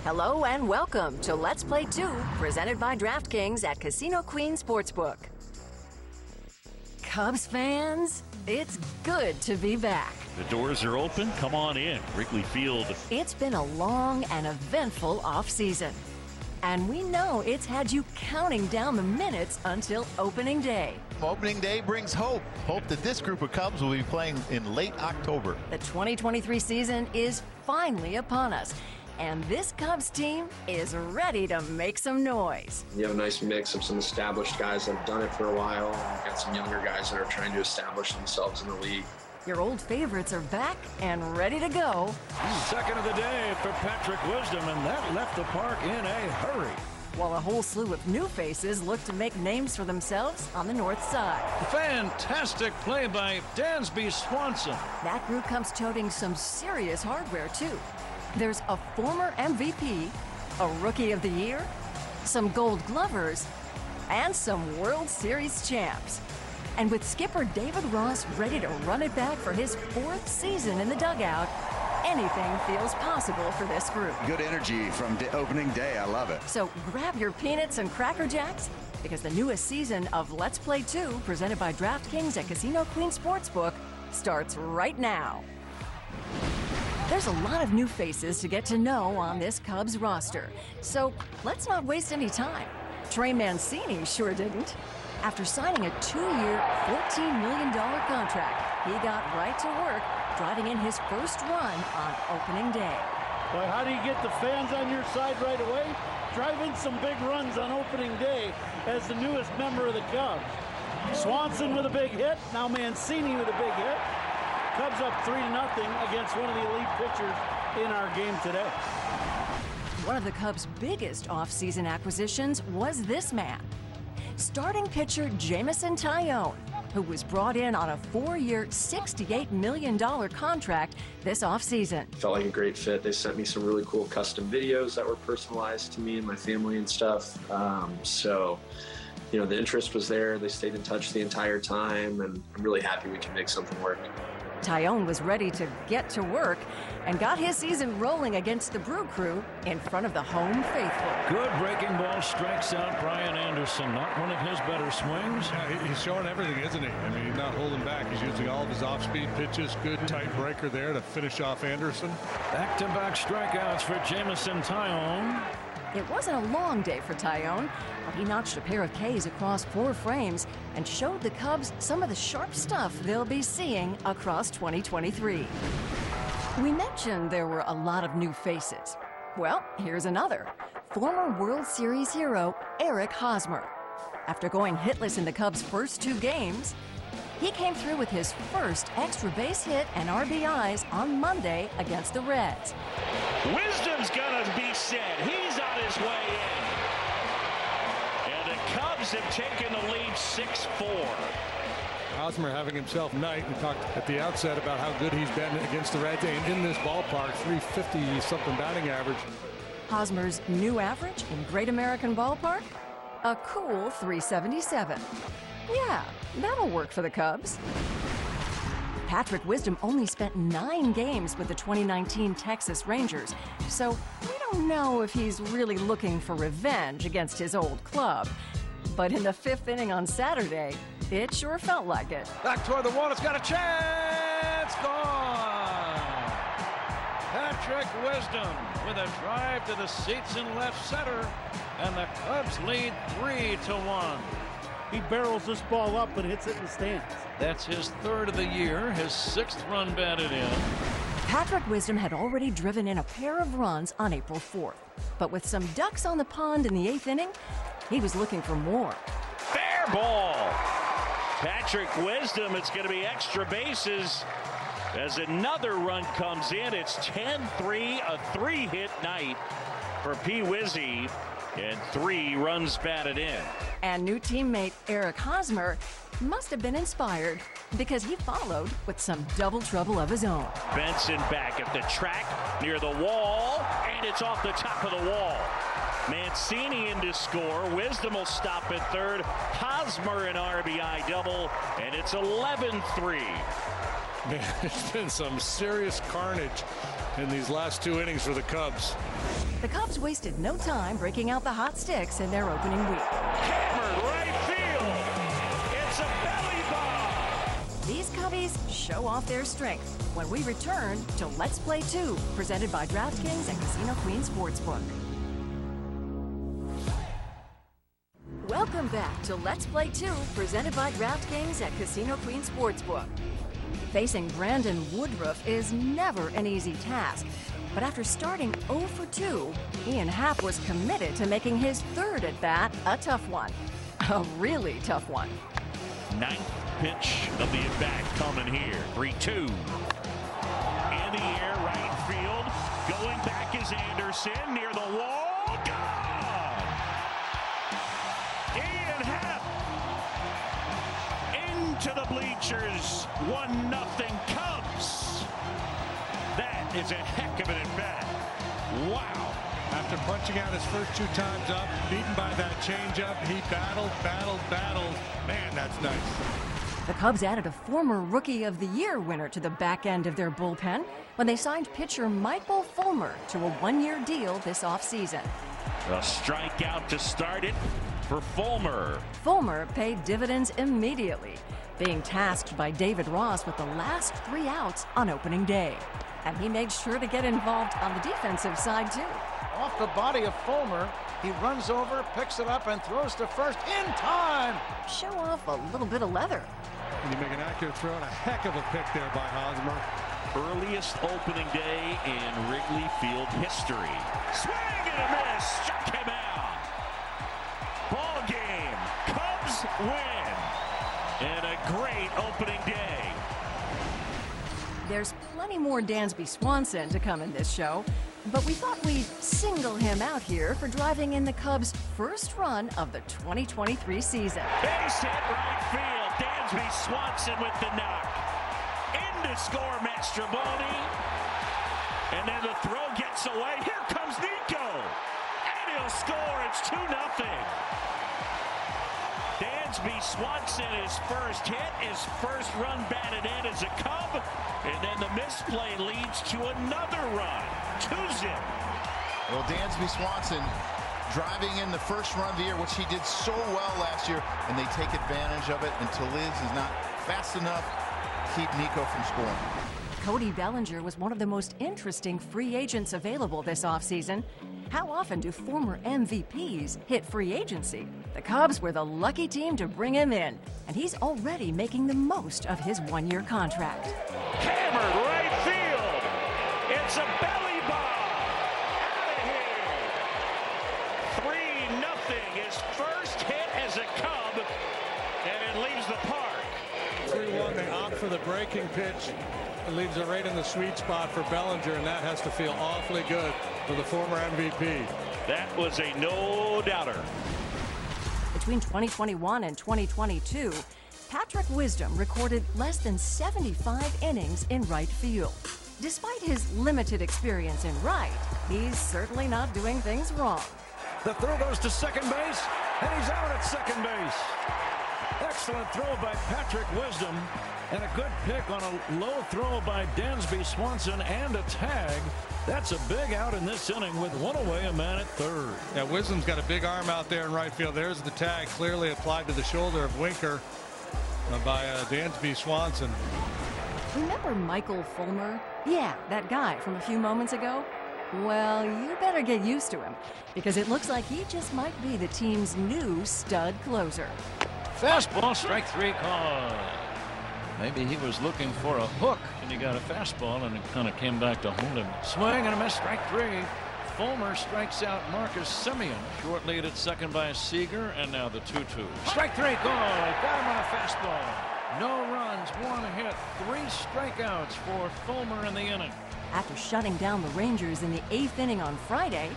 Hello and welcome to Let's Play 2, presented by DraftKings at Casino Queen Sportsbook. Cubs fans, it's good to be back. The doors are open. Come on in. Wrigley Field. It's been a long and eventful offseason. And we know it's had you counting down the minutes until opening day. Opening day brings hope. Hope that this group of Cubs will be playing in late October. The 2023 season is finally upon us. And this Cubs team is ready to make some noise. You have a nice mix of some established guys that have done it for a while. You've got some younger guys that are trying to establish themselves in the league. Your old favorites are back and ready to go. Second of the day for Patrick Wisdom, and that left the park in a hurry. While a whole slew of new faces look to make names for themselves on the north side. Fantastic play by Dansby Swanson. That group comes toting some serious hardware, too. There's a former MVP, a Rookie of the Year, some Gold Glovers, and some World Series champs. And with skipper David Ross ready to run it back for his 4th season in the dugout, anything feels possible for this group. Good energy from opening day. I love it. So grab your peanuts and Cracker Jacks, because the newest season of Let's Play 2, presented by DraftKings at Casino Queen Sportsbook, starts right now. There's a lot of new faces to get to know on this Cubs roster, so let's not waste any time. Trey Mancini sure didn't. After signing a 2-year, $14 million contract, he got right to work, driving in his first run on opening day. Boy, how do you get the fans on your side right away? Drive in some big runs on opening day as the newest member of the Cubs. Swanson with a big hit, now Mancini with a big hit. Cubs up 3-0 against one of the elite pitchers in our game today. One of the Cubs' biggest offseason acquisitions was this man. Starting pitcher Jameson Taillon, who was brought in on a 4-year, $68 million contract this offseason. Felt like a great fit. They sent me some really cool custom videos that were personalized to me and my family and stuff. So, you know, the interest was there. They stayed in touch the entire time, and I'm really happy we can make something work. Taillon was ready to get to work and got his season rolling against the Brew Crew in front of the home faithful. Good breaking ball strikes out Brian Anderson. Not one of his better swings. Yeah, he's showing everything, isn't he? I mean, he's not holding back. He's using all of his off-speed pitches. Good tight breaker there to finish off Anderson. Back-to-back strikeouts for Jameson Taillon. It wasn't a long day for Taillon, but he notched a pair of Ks across 4 frames and showed the Cubs some of the sharp stuff they'll be seeing across 2023. We mentioned there were a lot of new faces. Well, here's another. Former World Series hero Eric Hosmer. After going hitless in the Cubs' first 2 games, he came through with his first extra base hit and RBIs on Monday against the Reds. Wisdom's gonna be set. He's on his way in. And the Cubs have taken the lead 6-4. Hosmer having himself night. We talked at the outset about how good he's been against the Reds in this ballpark. 350-something batting average. Hosmer's new average in Great American Ballpark? A cool 377. Yeah, that'll work for the Cubs. Patrick Wisdom only spent 9 games with the 2019 Texas Rangers, so we don't know if he's really looking for revenge against his old club. But in the 5th inning on Saturday, it sure felt like it. Back toward the wall. It's got a chance. Gone. Patrick Wisdom with a drive to the seats in left center, and the Cubs lead 3-1. He barrels this ball up and hits it in the stands. That's his 3rd of the year, his 6th run batted in. Patrick Wisdom had already driven in a pair of runs on April 4th. But with some ducks on the pond in the 8th inning, he was looking for more. Fair ball. Patrick Wisdom, it's going to be extra bases as another run comes in. It's 10-3, a 3-hit night for P. Wizzy, and 3 runs batted in. And new teammate Eric Hosmer must have been inspired because he followed with some double trouble of his own. Benson back at the track near the wall, and it's off the top of the wall. Mancini in to score. Wisdom will stop at 3rd. Hosmer an RBI double, and it's 11-3. Man, there's been some serious carnage in these last 2 innings for the Cubs. The Cubs wasted no time breaking out the hot sticks in their opening week. Hammered right field. It's a belly bomb. These Cubbies show off their strength when we return to Let's Play 2, presented by DraftKings and Casino Queen Sportsbook. Welcome back to Let's Play 2, presented by DraftKings at Casino Queen Sportsbook. Facing Brandon Woodruff is never an easy task, but after starting 0 for 2, Ian Happ was committed to making his third at-bat a tough one. A really tough one. 9th pitch of the at-bat coming here. 3-2. In the air, right field. Going back is Anderson near the wall. Gone! Ian Happ into the bleachers. 1-0 Cubs. That is a heck of an at-bat. Wow. After punching out his first 2 times up, beaten by that changeup, he battled. Man, that's nice. The Cubs added a former Rookie of the Year winner to the back end of their bullpen when they signed pitcher Michael Fulmer to a 1-year deal this offseason. A strikeout to start it for Fulmer. Fulmer paid dividends immediately, being tasked by David Ross with the last 3 outs on opening day. And he made sure to get involved on the defensive side, too. Off the body of Fulmer, he runs over, picks it up, and throws to first in time. Show off a little bit of leather. And you make an accurate throw and a heck of a pick there by Hosmer. Earliest opening day in Wrigley Field history. Swing and a miss. Struck him out. Ball game. Cubs win. And a great opening day. There's plenty more Dansby Swanson to come in this show, but we thought we'd single him out here for driving in the Cubs' first run of the 2023 season. Base hit right field. Dansby Swanson with the knock. In to score Mastrobuoni. And then the throw gets away. Here comes Nico. And he'll score. It's 2-0. Dansby Swanson, his first hit, his first run batted in as a Cub. And then the misplay leads to another run. 2-0. Well, Dansby Swanson driving in the first run of the year, which he did so well last year, and they take advantage of it until Liz is not fast enough to keep Nico from scoring. Cody Bellinger was one of the most interesting free agents available this offseason. How often do former MVPs hit free agency? The Cubs were the lucky team to bring him in, and he's already making the most of his 1-year contract. Hammered right field. It's a belly bomb. Out of here. 3-0. His first hit as a Cub, and it leaves the park. 3-1, they opt for the breaking pitch. It leaves it right in the sweet spot for Bellinger, and that has to feel awfully good for the former MVP. That was a no-doubter. Between 2021 and 2022, Patrick Wisdom recorded less than 75 innings in right field. Despite his limited experience in right, he's certainly not doing things wrong. The throw goes to second base, and he's out at second base. Excellent throw by Patrick Wisdom, and a good pick on a low throw by Dansby Swanson and a tag. That's a big out in this inning with 1 away, a man at third. Yeah, Wisdom's got a big arm out there in right field. There's the tag, clearly applied to the shoulder of Winker by Dansby Swanson. Remember Michael Fulmer? Yeah, that guy from a few moments ago? Well, you better get used to him, because it looks like he just might be the team's new stud closer. Fastball, strike 3 call. Maybe he was looking for a hook, and he got a fastball, and it kind of came back to hold him. Swing and a miss, strike 3. Fulmer strikes out Marcus Semien. Short lead at second by Seager, and now the 2-2. Strike 3 call. Got him on a fastball. No runs, 1 hit, 3 strikeouts for Fulmer in the inning. After shutting down the Rangers in the 8th inning on Friday,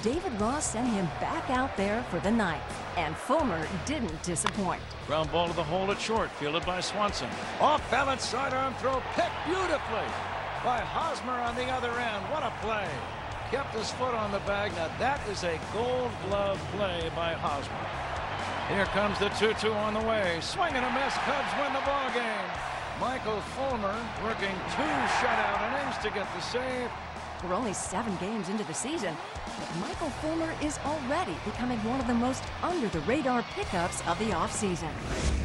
David Ross sent him back out there for the 9th, and Fulmer didn't disappoint. Ground ball to the hole at short, fielded by Swanson. Off balance, sidearm throw, picked beautifully by Hosmer on the other end. What a play. Kept his foot on the bag. Now that is a Gold Glove play by Hosmer. Here comes the 2-2 on the way. Swing and a miss. Cubs win the ball game. Michael Fulmer working 2 shutout innings to get the save. We're only 7 games into the season, but Michael Fulmer is already becoming one of the most under-the-radar pickups of the offseason.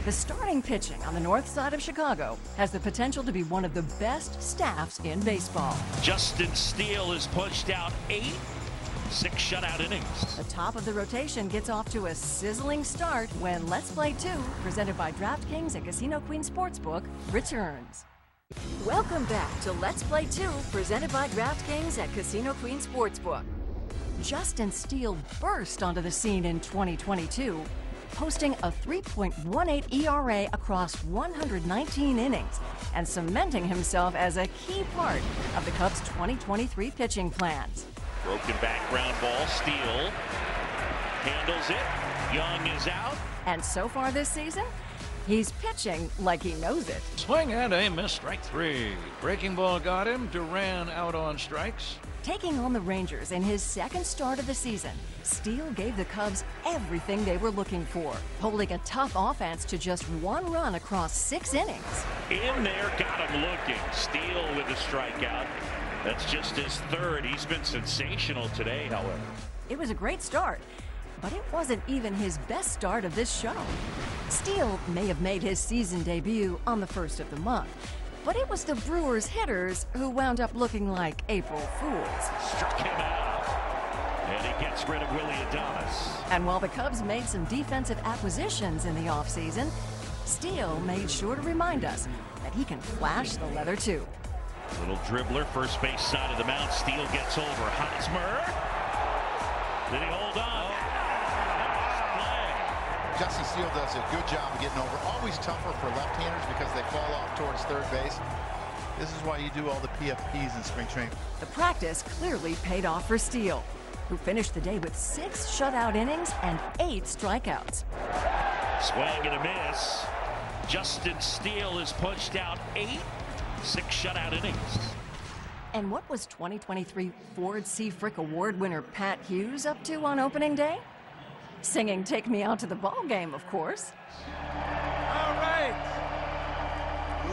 The starting pitching on the north side of Chicago has the potential to be one of the best staffs in baseball. Justin Steele has punched out 6 shutout innings. The top of the rotation gets off to a sizzling start when Let's Play 2, presented by DraftKings and Casino Queen Sportsbook, returns. Welcome back to Let's Play 2, presented by DraftKings at Casino Queen Sportsbook. Justin Steele burst onto the scene in 2022, posting a 3.18 ERA across 119 innings and cementing himself as a key part of the Cubs' 2023 pitching plans. Broken background ball, Steele handles it. Young is out. And so far this season, he's pitching like he knows it. Swing and a miss, strike 3. Breaking ball got him. Duran out on strikes. Taking on the Rangers in his second start of the season, Steele gave the Cubs everything they were looking for, holding a tough offense to just 1 run across 6 innings. In there, got him looking. Steele with a strikeout. That's just his 3rd. He's been sensational today, however. It was a great start, but it wasn't even his best start of this show. Steele may have made his season debut on the 1st of the month, but it was the Brewers hitters who wound up looking like April Fools. Struck him out, and he gets rid of Willie Adames. And while the Cubs made some defensive acquisitions in the offseason, Steele made sure to remind us that he can flash the leather too. Little dribbler, first base side of the mound. Steele gets over Hosmer. Did he hold on? Justin Steele does a good job of getting over. Always tougher for left-handers because they fall off towards third base. This is why you do all the PFPs in spring training. The practice clearly paid off for Steele, who finished the day with 6 shutout innings and 8 strikeouts. Swing and a miss. Justin Steele has punched out 6 shutout innings. And what was 2023 Ford C. Frick Award winner Pat Hughes up to on opening day? Singing "Take Me Out to the Ball Game," of course. All right.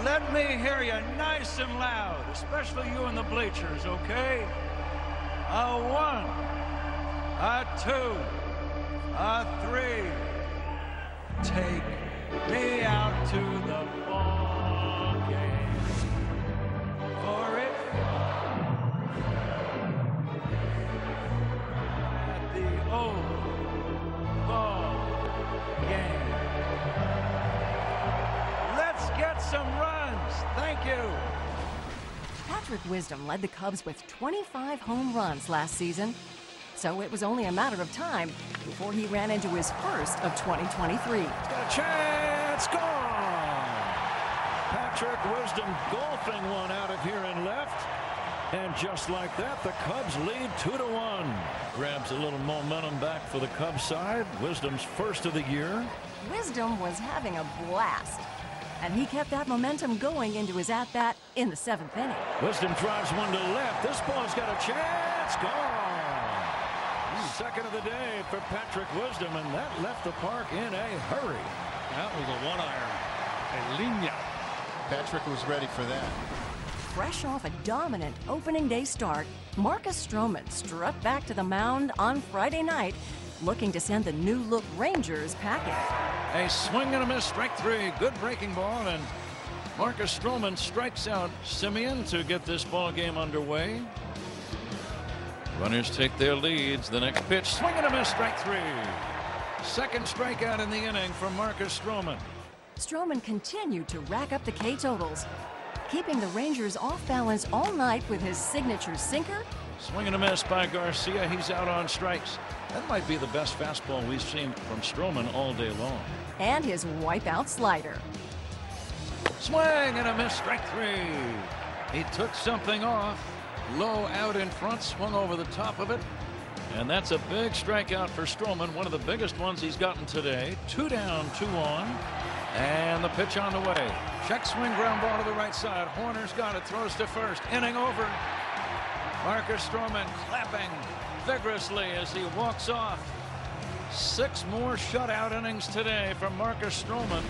Let me hear you nice and loud, especially you in the bleachers, okay? A 1, a 2, a 3. Take me out to the ball game. For it. At the old ball game. Let's get some runs. Thank you. Patrick Wisdom led the Cubs with 25 home runs last season, so it was only a matter of time before he ran into his first of 2023. Got a chance. Gone. Patrick Wisdom golfing one out of here in left. And just like that, the Cubs lead 2-1. Grabs a little momentum back for the Cubs side. Wisdom's first of the year. Wisdom was having a blast, and he kept that momentum going into his at-bat in the 7th inning. Wisdom drives one to left. This ball's got a chance. Gone. Second of the day for Patrick Wisdom, and that left the park in a hurry. That was a 1-iron. A linea. Patrick was ready for that. Fresh off a dominant opening day start, Marcus Stroman struck back to the mound on Friday night, looking to send the new-look Rangers packing. A swing and a miss, strike 3. Good breaking ball, and Marcus Stroman strikes out Simeon to get this ball game underway. Runners take their leads. The next pitch, swing and a miss, strike 3. Second strikeout in the inning from Marcus Stroman. Stroman continued to rack up the K totals, keeping the Rangers off balance all night with his signature sinker. Swing and a miss by Garcia. He's out on strikes. That might be the best fastball we've seen from Stroman all day long. And his wipeout slider. Swing and a miss, strike 3. He took something off. Low out in front, swung over the top of it. And that's a big strikeout for Stroman, one of the biggest ones he's gotten today. 2 down, 2 on. And the pitch on the way. Check swing, ground ball to the right side. Horner's got it, throws to first. Inning over. Marcus Stroman clapping vigorously as he walks off. 6 more shutout innings today from Marcus Stroman.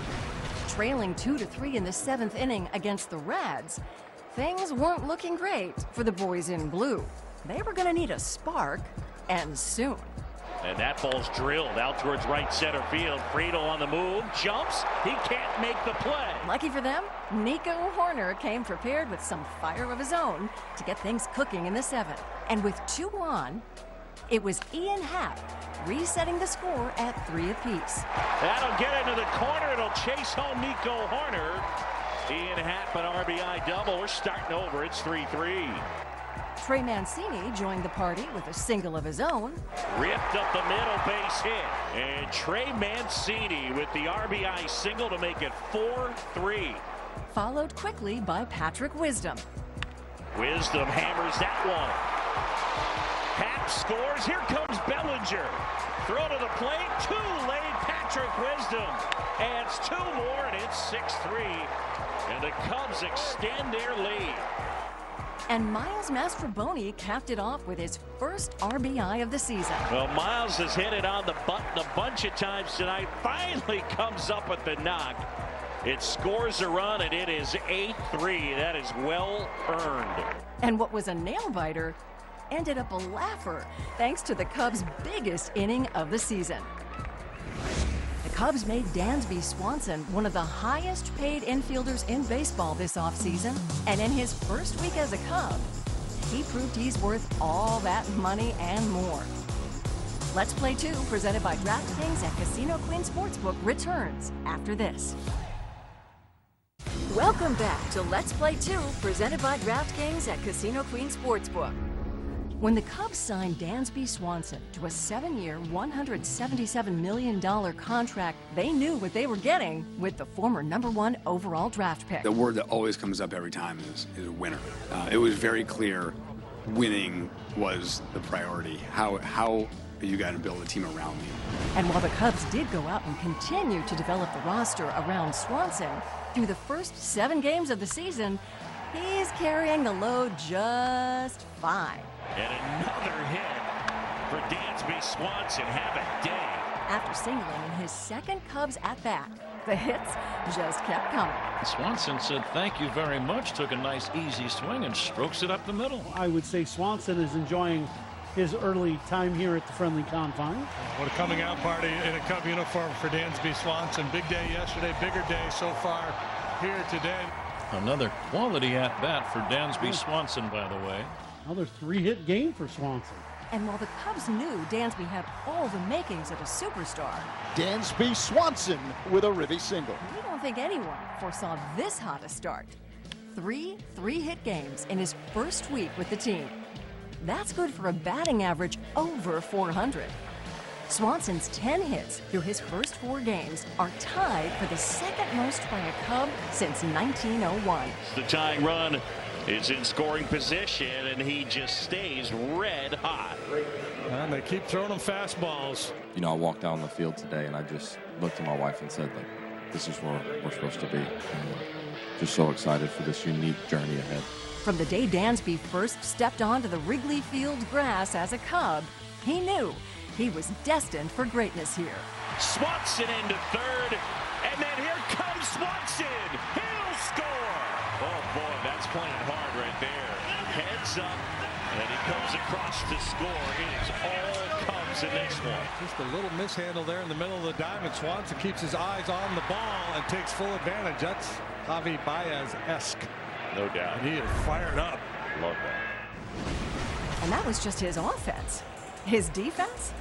trailing 2-3 in the 7th inning against the Reds, things weren't looking great for the boys in blue. They were going to need a spark, and soon. And that ball's drilled out towards right center field. Friedel on the move, jumps. He can't make the play. Lucky for them, Nico Horner came prepared with some fire of his own to get things cooking in the 7th. And with 2 on, it was Ian Happ resetting the score at 3 apiece. That'll get into the corner. It'll chase home Nico Horner. Ian Happ an RBI double. We're starting over. It's 3-3. Trey Mancini joined the party with a single of his own. Ripped up the middle, base hit. And Trey Mancini with the RBI single to make it 4-3. Followed quickly by Patrick Wisdom. Wisdom hammers that one. Happ scores. Here comes Bellinger. Throw to the plate. Too late. Patrick Wisdom adds 2 more, and it's 6-3. And the Cubs extend their lead. And Miles Mastrobuoni capped it off with his first RBI of the season. Well, Miles has hit it on the button a bunch of times tonight. Finally comes up with the knock. It scores a run, and it is 8-3. That is well earned. And what was a nail-biter ended up a laugher thanks to the Cubs' biggest inning of the season. The Cubs made Dansby Swanson one of the highest-paid infielders in baseball this offseason, and in his first week as a Cub, he proved he's worth all that money and more. Let's Play 2, presented by DraftKings at Casino Queen Sportsbook, returns after this. Welcome back to Let's Play 2, presented by DraftKings at Casino Queen Sportsbook. When the Cubs signed Dansby Swanson to a 7-year, $177 million contract, they knew what they were getting with the former #1 overall draft pick. The word that always comes up every time is a winner. It was very clear winning was the priority. How are you going to build a team around me? And while the Cubs did go out and continue to develop the roster around Swanson, through the first 7 games of the season, he's carrying the load just fine. And another hit for Dansby Swanson. Have a day. After singling in his second Cubs at-bat, the hits just kept coming. Swanson said thank you very much, took a nice easy swing and strokes it up the middle. I would say Swanson is enjoying his early time here at the friendly confines. What a coming out party in a Cub uniform for Dansby Swanson. Big day yesterday, bigger day so far here today. Another quality at-bat for Dansby Swanson, by the way. Another 3-hit game for Swanson. And while the Cubs knew Dansby had all the makings of a superstar, Dansby Swanson with a Ribby single. we don't think anyone foresaw this hot a start. 3 3-hit games in his first week with the team. That's good for a batting average over 400. Swanson's 10 hits through his first 4 games are tied for the second most by a Cub since 1901. The tying run is in scoring position, and he just stays red hot. And they keep throwing him fastballs. You know, I walked down the field today, and I just looked at my wife and said, like, this is where we're supposed to be. And just so excited for this unique journey ahead. From the day Dansby first stepped onto the Wrigley Field grass as a Cub, he knew he was destined for greatness here. Swanson into third, and then here comes Swanson. He'll score. Oh boy, that's playing hard right there. Heads up, and he comes across to score. It is all Cubs in this one. Just a little mishandle there in the middle of the diamond. Swanson keeps his eyes on the ball and takes full advantage. That's Javi Baez-esque. No doubt. And he is fired up. Love that. And that was just his offense. His defense?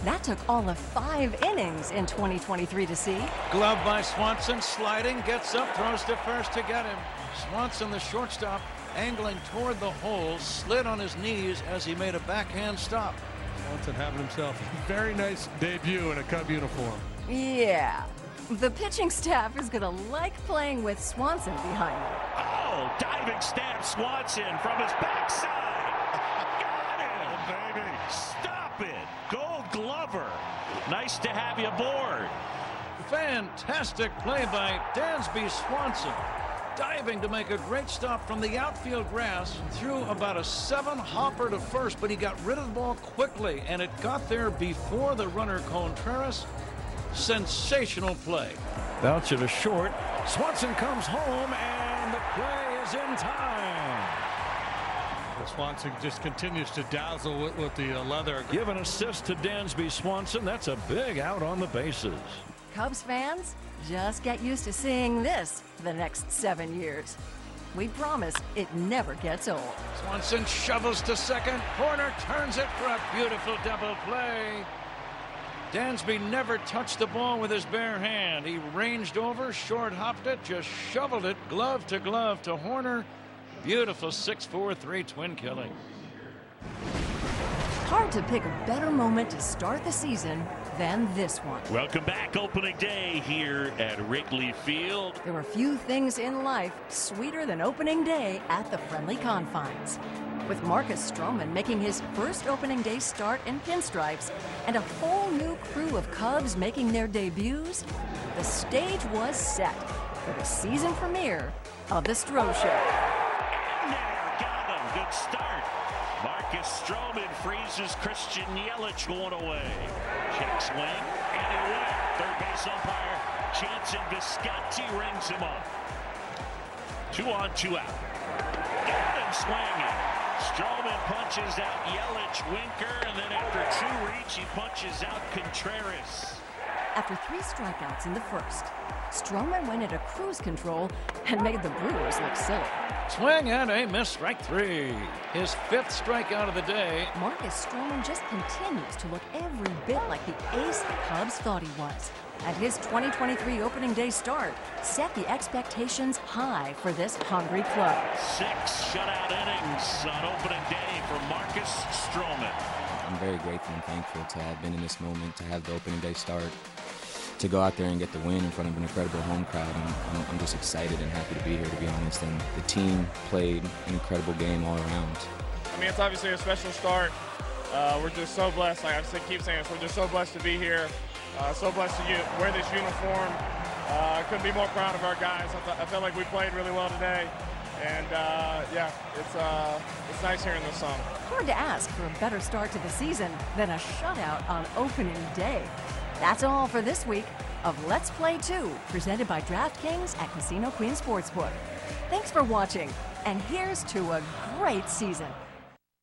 That took all of 5 innings in 2023 to see. Glove by Swanson, sliding, gets up, throws to first to get him. Swanson, the shortstop, angling toward the hole, slid on his knees as he made a backhand stop. Swanson having himself a very nice debut in a Cub uniform. Yeah, the pitching staff is gonna like playing with Swanson behind them. Oh, diving stab Swanson from his backside. Got him, baby. Stop it. Gold Glover. Nice to have you aboard. Fantastic play by Dansby Swanson. Diving to make a great stop from the outfield grass, threw about a 7-hopper to first, but he got rid of the ball quickly, and it got there before the runner Contreras. Sensational play. Bounce it to short. Swanson comes home, and the play is in time. Swanson just continues to dazzle with the leather. Give an assist to Dansby Swanson. That's a big out on the bases. Cubs fans, just get used to seeing this for the next 7 years. We promise it never gets old. Swanson shovels to second. Horner turns it for a beautiful double play. Dansby never touched the ball with his bare hand. He ranged over, short hopped it, just shoveled it glove to Horner. Beautiful 6-4-3 twin killing. Hard to pick a better moment to start the season than this one. Welcome back, opening day here at Wrigley Field. There are few things in life sweeter than opening day at the friendly confines. With Marcus Stroman making his first opening day start in pinstripes and a whole new crew of Cubs making their debuts, the stage was set for the season premiere of The Stro Show. Got him. Good start. Marcus Stroman freezes Christian Yelich going away. Check swing, and he went. Third base umpire Jansen Visconti rings him up. 2 on, 2 out. Got him swinging. Stroman punches out Yelich, Winker, and then after 2 reach, he punches out Contreras. After 3 strikeouts in the first, Stroman went into cruise control and made the Brewers look silly. Swing and a miss, strike 3. His 5th strikeout of the day. Marcus Stroman just continues to look every bit like the ace the Cubs thought he was. And his 2023 opening day start set the expectations high for this hungry club. 6 shutout innings on opening day for Marcus Stroman. I'm very grateful and thankful to have been in this moment, to have the opening day start, to go out there and get the win in front of an incredible home crowd. I'm just excited and happy to be here, to be honest. And the team played an incredible game all around. I mean, it's obviously a special start. We're just so blessed. Like I keep saying this, we're just so blessed to be here. So blessed to wear this uniform. I couldn't be more proud of our guys. I felt like we played really well today. And yeah, it's nice hearing this song. Hard to ask for a better start to the season than a shutout on opening day. That's all for this week of Let's Play 2, presented by DraftKings at Casino Queen Sportsbook. Thanks for watching, and here's to a great season.